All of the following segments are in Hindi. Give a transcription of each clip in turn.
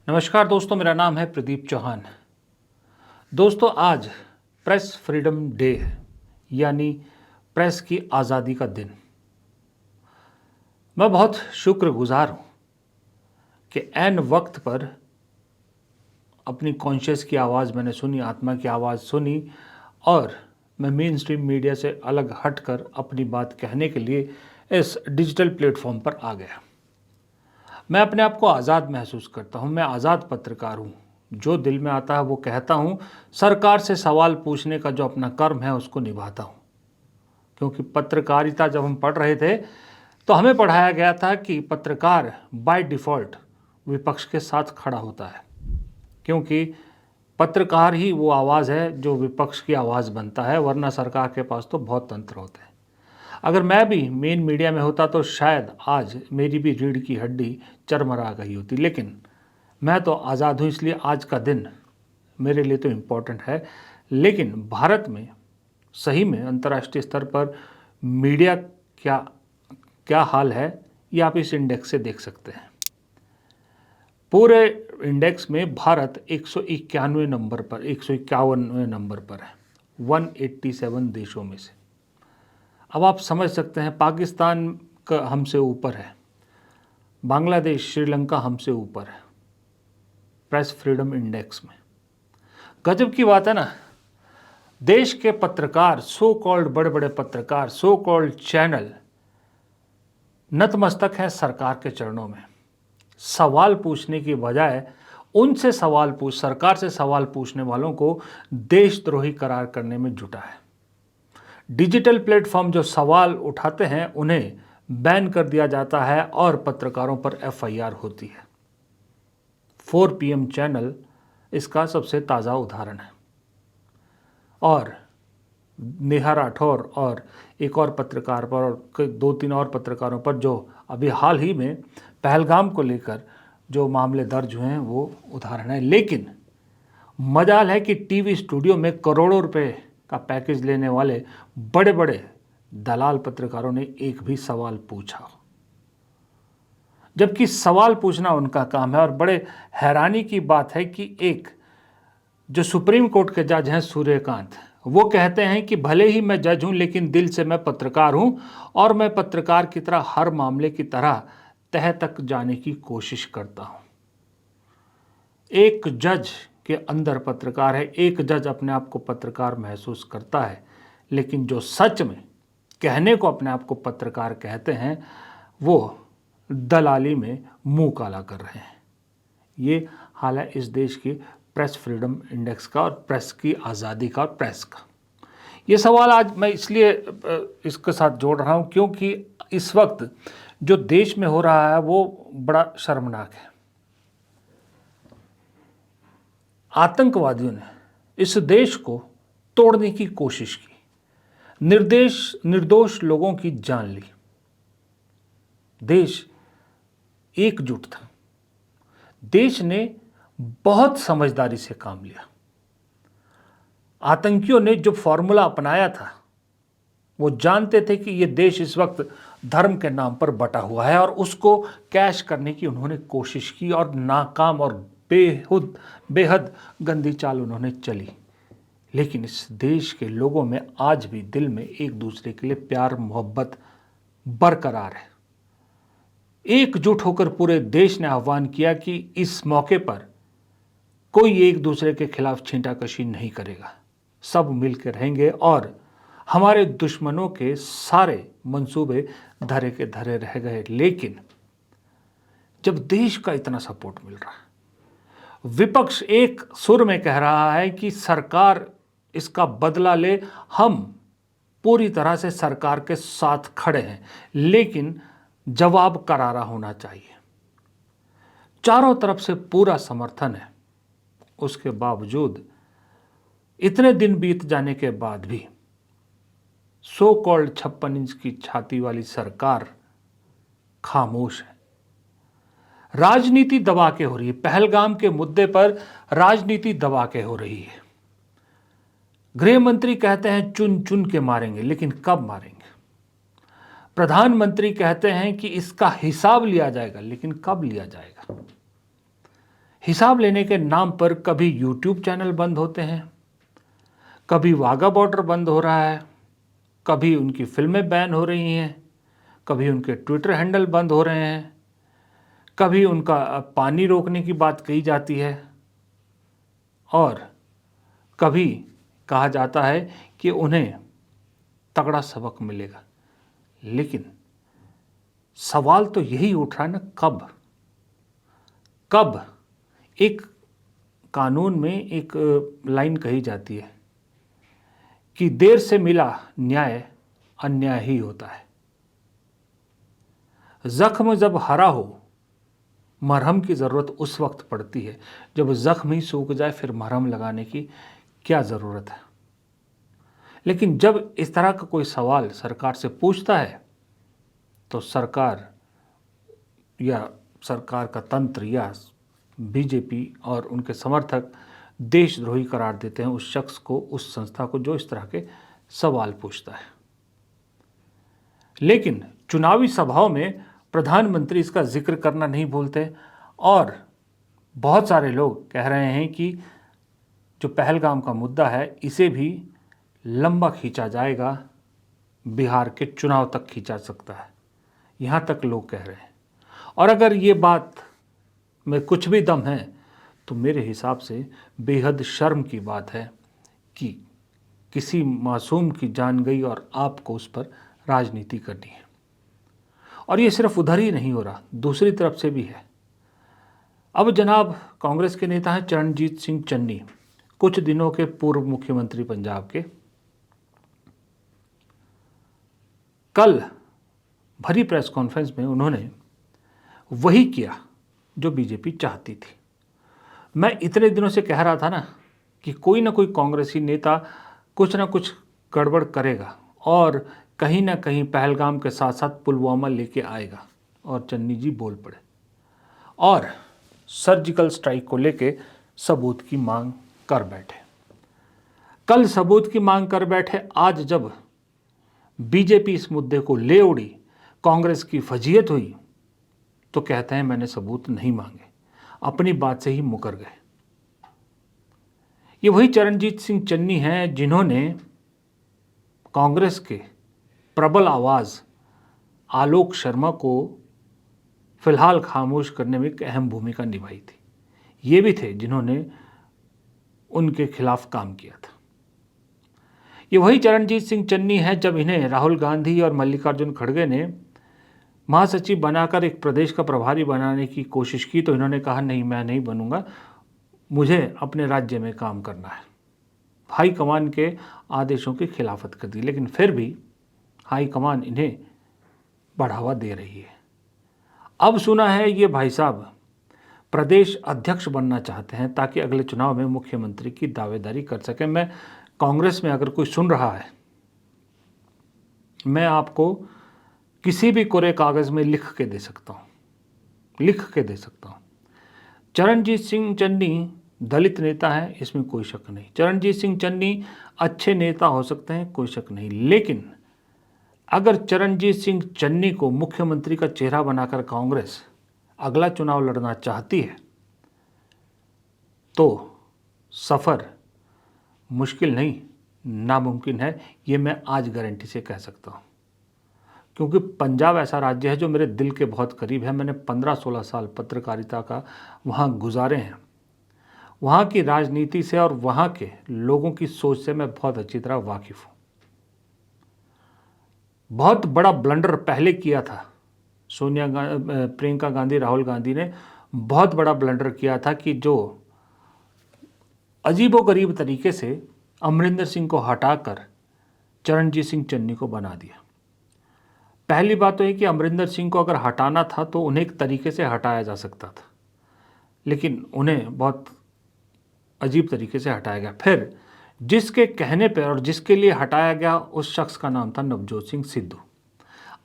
नमस्कार दोस्तों, मेरा नाम है प्रदीप चौहान। दोस्तों, आज प्रेस फ्रीडम डे है, यानी प्रेस की आज़ादी का दिन। मैं बहुत शुक्रगुजार हूँ कि ऐन वक्त पर अपनी कॉन्शियस की आवाज़ मैंने सुनी, आत्मा की आवाज़ सुनी और मैं मेन स्ट्रीम मीडिया से अलग हटकर अपनी बात कहने के लिए इस डिजिटल प्लेटफॉर्म पर आ गया। मैं अपने आप को आज़ाद महसूस करता हूँ। मैं आज़ाद पत्रकार हूँ। जो दिल में आता है वो कहता हूँ। सरकार से सवाल पूछने का जो अपना कर्म है उसको निभाता हूँ। क्योंकि पत्रकारिता जब हम पढ़ रहे थे तो हमें पढ़ाया गया था कि पत्रकार बाय डिफ़ॉल्ट विपक्ष के साथ खड़ा होता है, क्योंकि पत्रकार ही वो आवाज़ है जो विपक्ष की आवाज़ बनता है, वरना सरकार के पास तो बहुत तंत्र होते हैं। अगर मैं भी मेन मीडिया में होता तो शायद आज मेरी भी रीढ़ की हड्डी चरमरा गई होती, लेकिन मैं तो आज़ाद हूँ, इसलिए आज का दिन मेरे लिए तो इम्पोर्टेंट है। लेकिन भारत में सही में अंतर्राष्ट्रीय स्तर पर मीडिया क्या क्या हाल है, ये आप इस इंडेक्स से देख सकते हैं। पूरे इंडेक्स में भारत 191 नंबर पर 151वें नंबर पर है 187 देशों में से। अब आप समझ सकते हैं, पाकिस्तान का हमसे ऊपर है, बांग्लादेश, श्रीलंका हमसे ऊपर है प्रेस फ्रीडम इंडेक्स में। गजब की बात है ना। देश के पत्रकार, सो कॉल्ड बड़े बड़े पत्रकार, सो कॉल्ड चैनल नतमस्तक हैं सरकार के चरणों में। सवाल पूछने की बजाय उनसे सरकार से सवाल पूछने वालों को देशद्रोही करार करने में जुटा है। डिजिटल प्लेटफॉर्म जो सवाल उठाते हैं उन्हें बैन कर दिया जाता है और पत्रकारों पर एफआईआर होती है। 4 PM चैनल इसका सबसे ताज़ा उदाहरण है। और नेहा राठौर और एक और पत्रकार पर और 2-3 और पत्रकारों पर जो अभी हाल ही में पहलगाम को लेकर जो मामले दर्ज हुए हैं वो उदाहरण है। लेकिन मजाल है कि टीवी स्टूडियो में करोड़ों रुपए का पैकेज लेने वाले बड़े बड़े दलाल पत्रकारों ने एक भी सवाल पूछा, जबकि सवाल पूछना उनका काम है। और बड़े हैरानी की बात है कि एक जो सुप्रीम कोर्ट के जज हैं सूर्यकांत, वो कहते हैं कि भले ही मैं जज हूं लेकिन दिल से मैं पत्रकार हूं और मैं पत्रकार की तरह हर मामले की तरह तह तक जाने की कोशिश करता हूं। एक जज के अंदर पत्रकार है, एक जज अपने आप को पत्रकार महसूस करता है, लेकिन जो सच में कहने को अपने आप को पत्रकार कहते हैं वो दलाली में मुंह काला कर रहे हैं। ये हाल है इस देश की प्रेस फ्रीडम इंडेक्स का और प्रेस की आज़ादी का और प्रेस का। ये सवाल आज मैं इसलिए इसके साथ जोड़ रहा हूँ क्योंकि इस वक्त जो देश में हो रहा है वो बड़ा शर्मनाक है। आतंकवादियों ने इस देश को तोड़ने की कोशिश की, निर्दोष लोगों की जान ली। देश एकजुट था। देश ने बहुत समझदारी से काम लिया। आतंकियों ने जो फॉर्मूला अपनाया था वो जानते थे कि ये देश इस वक्त धर्म के नाम पर बटा हुआ है और उसको कैश करने की उन्होंने कोशिश की और नाकाम और बेहद गंदी चाल उन्होंने चली। लेकिन इस देश के लोगों में आज भी दिल में एक दूसरे के लिए प्यार मोहब्बत बरकरार है। एकजुट होकर पूरे देश ने आह्वान किया कि इस मौके पर कोई एक दूसरे के खिलाफ छींटाकशी नहीं करेगा, सब मिलकर रहेंगे और हमारे दुश्मनों के सारे मंसूबे धरे के धरे रह गए। लेकिन जब देश का इतना सपोर्ट मिल रहा है, विपक्ष एक सुर में कह रहा है कि सरकार इसका बदला ले, हम पूरी तरह से सरकार के साथ खड़े हैं, लेकिन जवाब करारा होना चाहिए। चारों तरफ से पूरा समर्थन है, उसके बावजूद इतने दिन बीत जाने के बाद भी सो कॉल्ड 56 इंच की छाती वाली सरकार खामोश है। राजनीति दबा के हो रही है। पहलगाम के मुद्दे पर राजनीति दबा के हो रही है। गृह मंत्री कहते हैं चुन चुन के मारेंगे, लेकिन कब मारेंगे? प्रधानमंत्री कहते हैं कि इसका हिसाब लिया जाएगा, लेकिन कब लिया जाएगा? हिसाब लेने के नाम पर कभी यूट्यूब चैनल बंद होते हैं, कभी वाघा बॉर्डर बंद हो रहा है, कभी उनकी फिल्में बैन हो रही हैं, कभी उनके ट्विटर हैंडल बंद हो रहे हैं, कभी उनका पानी रोकने की बात कही जाती है, और कभी कहा जाता है कि उन्हें तगड़ा सबक मिलेगा। लेकिन सवाल तो यही उठ रहा है ना, कब कब एक कानून में एक लाइन कही जाती है कि देर से मिला न्याय अन्याय ही होता है। जख्म जब हरा हो, मरहम की ज़रूरत उस वक्त पड़ती है जब जख्म ही सूख जाए, फिर मरहम लगाने की क्या ज़रूरत है। लेकिन जब इस तरह का कोई सवाल सरकार से पूछता है तो सरकार या सरकार का तंत्र या बीजेपी और उनके समर्थक देशद्रोही करार देते हैं उस शख्स को, उस संस्था को जो इस तरह के सवाल पूछता है। लेकिन चुनावी सभाओं में प्रधानमंत्री इसका जिक्र करना नहीं भूलते, और बहुत सारे लोग कह रहे हैं कि जो पहलगाम का मुद्दा है इसे भी लंबा खींचा जाएगा, बिहार के चुनाव तक खींचा सकता है, यहाँ तक लोग कह रहे हैं। और अगर ये बात में कुछ भी दम है तो मेरे हिसाब से बेहद शर्म की बात है कि किसी मासूम की जान गई और आपको उस पर राजनीति करनी है। और ये सिर्फ उधर ही नहीं हो रहा, दूसरी तरफ से भी है। अब जनाब कांग्रेस के नेता हैं चरणजीत सिंह चन्नी, कुछ दिनों के पूर्व मुख्यमंत्री पंजाब के, कल भरी प्रेस कॉन्फ्रेंस में उन्होंने वही किया जो बीजेपी चाहती थी। मैं इतने दिनों से कह रहा था ना कि कोई ना कोई कांग्रेसी नेता कुछ ना कुछ गड़बड़ करेगा और कहीं ना कहीं पहलगाम के साथ साथ पुलवामा लेके आएगा, और चन्नी जी बोल पड़े और सर्जिकल स्ट्राइक को लेके सबूत की मांग कर बैठे। कल सबूत की मांग कर बैठे, आज जब बीजेपी इस मुद्दे को ले उड़ी, कांग्रेस की फजीयत हुई, तो कहते हैं मैंने सबूत नहीं मांगे, अपनी बात से ही मुकर गए। ये वही चरणजीत सिंह चन्नी हैं जिन्होंने कांग्रेस के प्रबल आवाज़ आलोक शर्मा को फिलहाल खामोश करने में एक अहम भूमिका निभाई थी। ये भी थे जिन्होंने उनके खिलाफ काम किया था। ये वही चरणजीत सिंह चन्नी है जब इन्हें राहुल गांधी और मल्लिकार्जुन खड़गे ने महासचिव बनाकर एक प्रदेश का प्रभारी बनाने की कोशिश की तो इन्होंने कहा नहीं, मैं नहीं बनूंगा, मुझे अपने राज्य में काम करना है। हाई कमान के आदेशों की खिलाफत कर दी, लेकिन फिर भी हाई कमान इन्हें बढ़ावा दे रही है। अब सुना है ये भाई साहब प्रदेश अध्यक्ष बनना चाहते हैं ताकि अगले चुनाव में मुख्यमंत्री की दावेदारी कर सकें। मैं कांग्रेस में अगर कोई सुन रहा है, मैं आपको किसी भी कोरे कागज़ में लिख के दे सकता हूँ। चरणजीत सिंह चन्नी दलित नेता है, इसमें कोई शक नहीं। चरणजीत सिंह चन्नी अच्छे नेता हो सकते हैं, कोई शक नहीं। लेकिन अगर चरणजीत सिंह चन्नी को मुख्यमंत्री का चेहरा बनाकर कांग्रेस अगला चुनाव लड़ना चाहती है तो सफ़र मुश्किल नहीं, नामुमकिन है। ये मैं आज गारंटी से कह सकता हूँ, क्योंकि पंजाब ऐसा राज्य है जो मेरे दिल के बहुत करीब है। मैंने 15-16 साल पत्रकारिता का वहाँ गुजारे हैं। वहाँ की राजनीति से और वहाँ के लोगों की सोच से मैं बहुत अच्छी तरह वाकिफ़ हूँ। बहुत बड़ा ब्लंडर पहले किया था प्रियंका गांधी, राहुल गांधी ने बहुत बड़ा ब्लंडर किया था कि जो अजीबोगरीब तरीके से अमरिंदर सिंह को हटाकर चरणजीत सिंह चन्नी को बना दिया। पहली बात तो है कि अमरिंदर सिंह को अगर हटाना था तो उन्हें एक तरीके से हटाया जा सकता था, लेकिन उन्हें बहुत अजीब तरीके से हटाया गया। फिर जिसके कहने पर और जिसके लिए हटाया गया उस शख्स का नाम था नवजोत सिंह सिद्धू।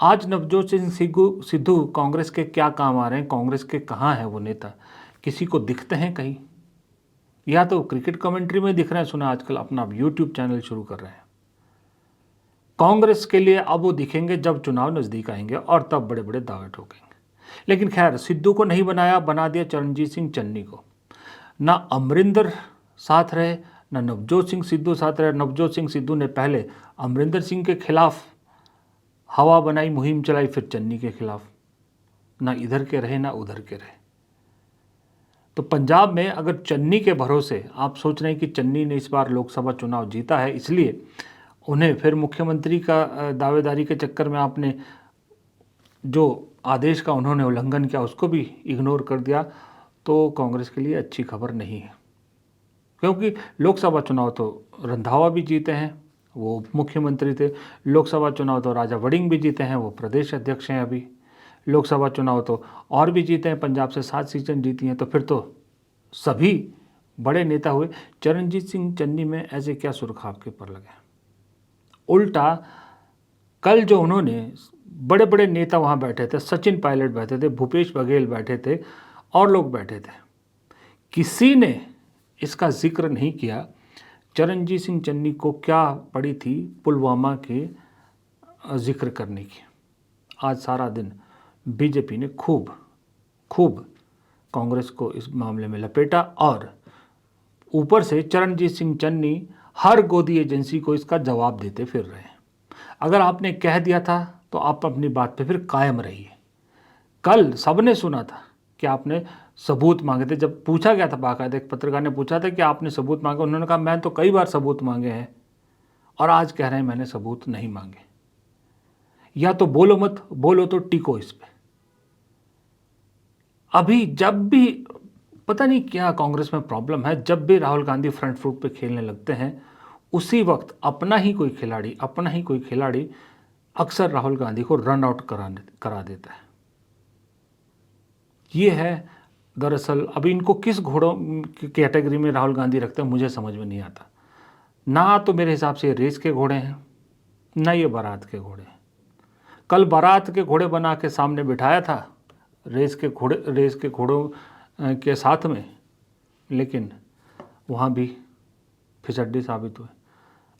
आज नवजोत सिंह सिद्धू कांग्रेस के क्या काम आ रहे हैं, कांग्रेस के कहाँ हैं वो नेता, किसी को दिखते हैं कहीं? या तो क्रिकेट कमेंट्री में दिख रहे हैं, सुना आजकल अपना यूट्यूब चैनल शुरू कर रहे हैं। कांग्रेस के लिए अब वो दिखेंगे जब चुनाव नज़दीक आएंगे और तब बड़े बड़े दावे ठोकेंगे। लेकिन खैर, सिद्धू को नहीं बनाया, बना दिया चरणजीत सिंह चन्नी को। ना अमरिंदर साथ रहे, ना नवजोत सिंह सिद्धू साथ रहे। नवजोत सिंह सिद्धू ने पहले अमरिंदर सिंह के खिलाफ हवा बनाई, मुहिम चलाई, फिर चन्नी के खिलाफ। ना इधर के रहे ना उधर के रहे। तो पंजाब में अगर चन्नी के भरोसे आप सोच रहे हैं कि चन्नी ने इस बार लोकसभा चुनाव जीता है, इसलिए उन्हें फिर मुख्यमंत्री का दावेदारी के चक्कर में आपने जो आदेश का उन्होंने उल्लंघन किया उसको भी इग्नोर कर दिया, तो कांग्रेस के लिए अच्छी खबर नहीं है। क्योंकि लोकसभा चुनाव तो रंधावा भी जीते हैं, वो मुख्यमंत्री थे। लोकसभा चुनाव तो राजा वड़िंग भी जीते हैं, वो प्रदेश अध्यक्ष हैं अभी। लोकसभा चुनाव तो और भी जीते हैं, पंजाब से 7 सीटें जीती हैं, तो फिर तो सभी बड़े नेता हुए। चरणजीत सिंह चन्नी में ऐसे क्या सुर्ख आपके पर लगे? उल्टा कल जो उन्होंने बड़े बड़े नेता वहाँ बैठे थे, सचिन पायलट बैठे थे, भूपेश बघेल बैठे थे और लोग बैठे थे, किसी ने इसका जिक्र नहीं किया चरणजीत सिंह चन्नी को क्या पड़ी थी पुलवामा के जिक्र करने की। आज सारा दिन बीजेपी ने खूब कांग्रेस को इस मामले में लपेटा और ऊपर से चरणजीत सिंह चन्नी हर गोदी एजेंसी को इसका जवाब देते फिर रहे हैं। अगर आपने कह दिया था तो आप अपनी बात पे फिर कायम रहिए। कल सबने सुना था कि आपने सबूत मांगे थे। जब पूछा गया था, बाकायदा एक पत्रकार ने पूछा था कि आपने सबूत मांगे, उन्होंने कहा मैं तो कई बार सबूत मांगे हैं, और आज कह रहे हैं मैंने सबूत नहीं मांगे। या तो बोलो मत, बोलो तो टिको इस पे। अभी जब भी पता नहीं क्या कांग्रेस में प्रॉब्लम है, जब भी राहुल गांधी फ्रंट फुट पे खेलने लगते हैं, उसी वक्त अपना ही कोई खिलाड़ी अक्सर राहुल गांधी को रन आउट करा देता है। ये है दरअसल। अभी इनको किस घोड़ों की कैटेगरी में राहुल गांधी रखते हैं मुझे समझ में नहीं आता। ना तो मेरे हिसाब से रेस के घोड़े हैं, ना ये बारात के घोड़े हैं। कल बारात के घोड़े बना के सामने बिठाया था रेस के घोड़ों के साथ में, लेकिन वहाँ भी फिसड्डी साबित हुए।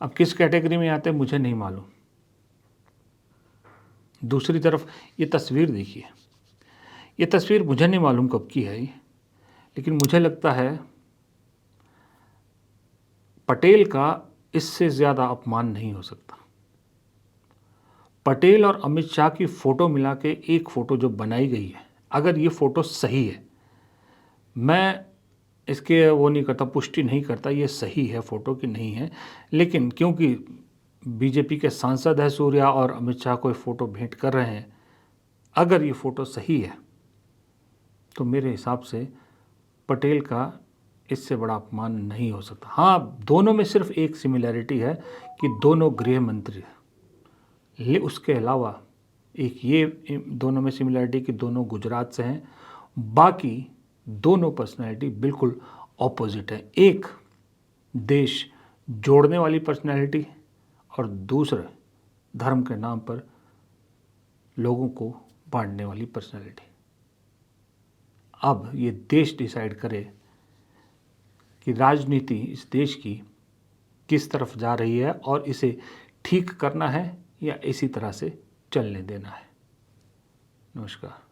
अब किस कैटेगरी में आते हैं मुझे नहीं मालूम। दूसरी तरफ ये तस्वीर देखिए, ये तस्वीर मुझे नहीं मालूम कब की है, लेकिन मुझे लगता है पटेल का इससे ज़्यादा अपमान नहीं हो सकता। पटेल और अमित शाह की फ़ोटो मिला के एक फ़ोटो जो बनाई गई है, अगर ये फ़ोटो सही है, मैं इसके वो नहीं करता, पुष्टि नहीं करता ये सही है फ़ोटो कि नहीं है, लेकिन क्योंकि बीजेपी के सांसद है सूर्या और अमित शाह को फ़ोटो भेंट कर रहे हैं, अगर ये फ़ोटो सही है तो मेरे हिसाब से पटेल का इससे बड़ा अपमान नहीं हो सकता। हाँ, दोनों में सिर्फ एक सिमिलैरिटी है कि दोनों गृह मंत्री हैं, उसके अलावा एक ये दोनों में सिमिलैरिटी कि दोनों गुजरात से हैं। बाकी दोनों पर्सनैलिटी बिल्कुल ऑपोजिट है। एक देश जोड़ने वाली पर्सनैलिटी और दूसरे धर्म के नाम पर लोगों को बांटने वाली पर्सनैलिटी। अब ये देश डिसाइड करे कि राजनीति इस देश की किस तरफ जा रही है और इसे ठीक करना है या इसी तरह से चलने देना है। नमस्कार।